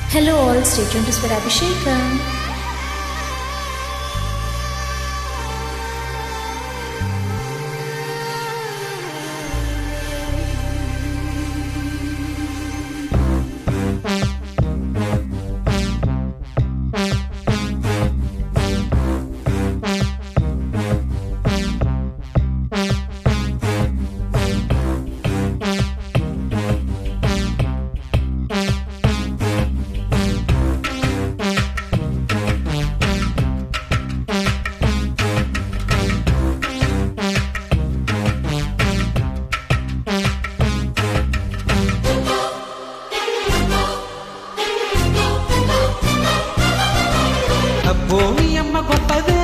Hello all, stay tuned to Swarabhishekam. భూమి అమ్మ గొప్పదే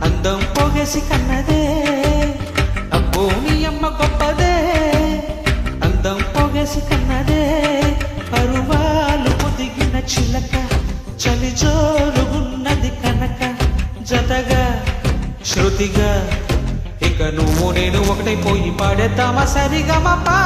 అందం పొగసి కన్నదే భూమి అమ్మ గొప్పదే అందం పొగసి కన్నదే పరువాలు పొదిగిన చిలక చలి జోరుగున్నది కనక జతగా శృతిగా ఇక నువ్వు నేను ఒకటైపోయి పాడేద్దామా సరిగమపా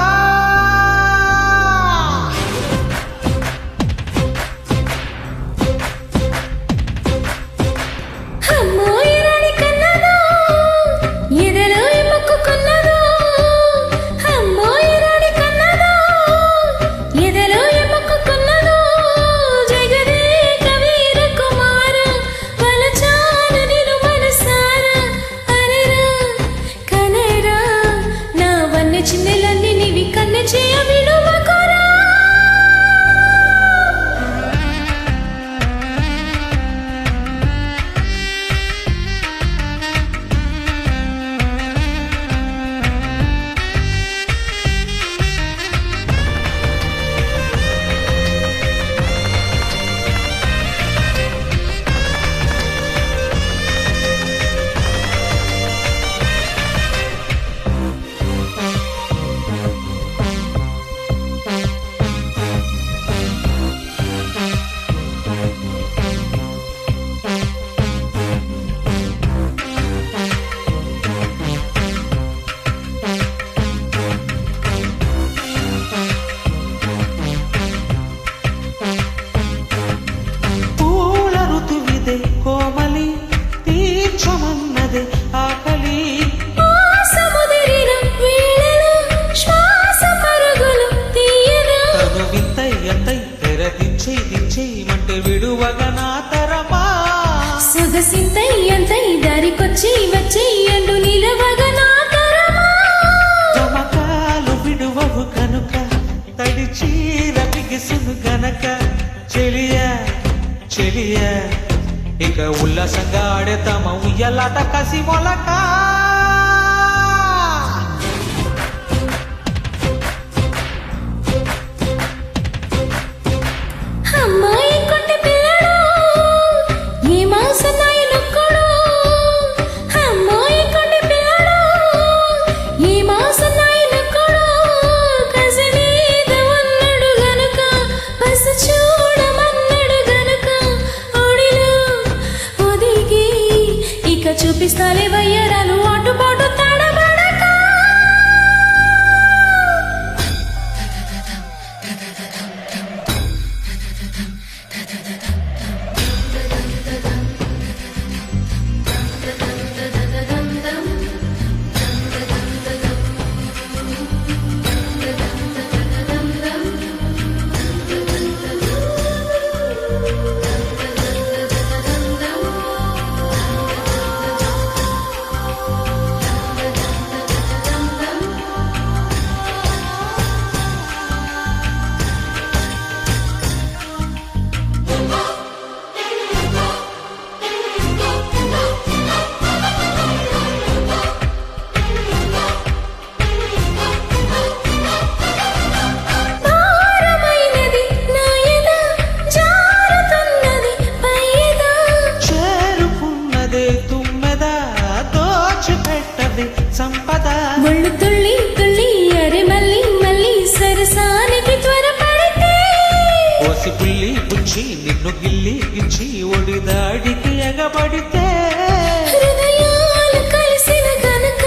చిన్నెలన్నీ నీవి కన్నె చేయవి కోమలి తీర్చమన్నదే ఆకలి సముదరిన వేళలో శ్వాస పరుగులు తీయగా తను వింతై ఎంతై తెరదించే దించేయమంటే విడువగా నా తరమా సొగసింతై ఎంతై దారికొచ్చి వచ్చి ఎండు నిలవగా నా తరమా చమకాలు విడువవు కనుక తడి చీర బిగిసును గనక చెలియా చెలియా ఇక ఉల్లాసంగా ఆడేతామ ఉయ్యలాట కసి మొలక అమ్మాయి కొంటె పిల్లడు ఈ మాసనాయి నొక్కడు అమ్మాయి కొంటె పిల్లడు ఈ మాసనాయి నొక్కడు కసినీద ఉన్నాడు గనుక పసు చూడమన్నాడు గనుక ఒడిలో ఒదిగి ఇక చూపిస్తాలే వయ్యరాలు అటుపాటు తడబడక సంపద ఒళ్ళు తుళ్ళి తుళ్ళి అరే మళ్ళీ మళ్ళీ సరసానికి త్వరపడితే ఓసి పుల్లి పుచ్చి నిన్ను గిల్లి గిచ్చి ఒడిదాడికి ఎగబడితే హృదయాలు కలిసిన గనుక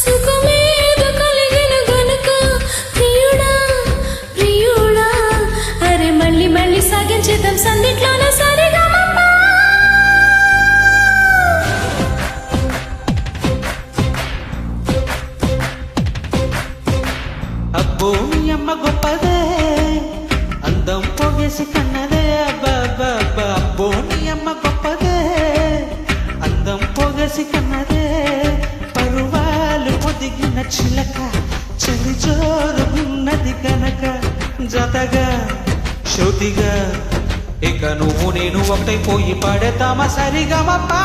సుఖమేదో కలిగిన గనుక ప్రియుడా ప్రియుడా అరే మళ్ళీ మళ్ళీ సాగించేద్దాం సందిట్లోన సరిగమప అబ్బో నీ అమ్మ గొప్పదే అందం పొగేసి కన్నదే అబ్బా అబ్బో నీ అమ్మ గొప్పదే అందం పొగేసి కన్నదే పరువాలు పొదిగిన చిలక చలి జోరుగున్నది కనుక జతగా శృతిగా ఇక నువ్వు నేను ఒకటైపోయి పడతామా సరిగమపా